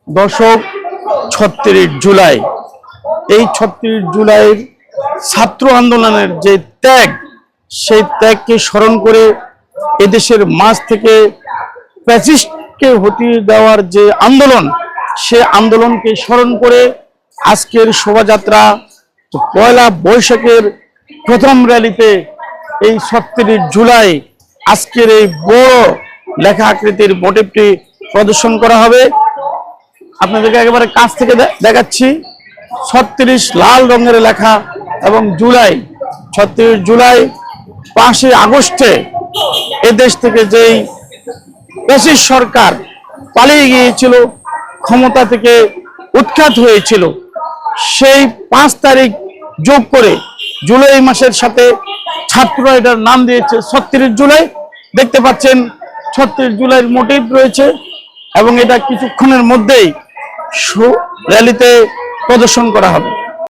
দর্শক, ৩৬ জুলাই, এই ৩৬ জুলাইয়ের ছাত্র আন্দোলনের যে ত্যাগ, সেই ত্যাগকে স্মরণ করে এদেশের মাঝ থেকে ফ্যাসিস্টকে হটিয়ে দেওয়ার যে আন্দোলন, সে আন্দোলনকে স্মরণ করে আজকের শোভাযাত্রা, পয়লা বৈশাখের প্রথম র্যালিতে এই ৩৬ জুলাই আজকের এই বড় লেখা আকৃতির মোটিভটি প্রদর্শন করা হবে। আপনাদেরকে একেবারে কাছ থেকে দেখাচ্ছি। ৩৬ লাল রঙের লেখা এবং জুলাই, ৩৬ জুলাই ৫ই আগস্টে এদেশ থেকে যেই ফ্যাসিস্ট সরকার পালিয়ে গিয়েছিল, ক্ষমতা থেকে উৎখাত হয়েছিল, সেই ৫ তারিখ যোগ করে জুলাই মাসের সাথে ছাত্ররা এটার নাম দিয়েছে ৩৬ জুলাই। দেখতে পাচ্ছেন ৩৬ জুলাইয়ের মোটিভ রয়েছে এবং এটা কিছুক্ষণের মধ্যেই র্যালিতে প্রদর্শন করা হবে।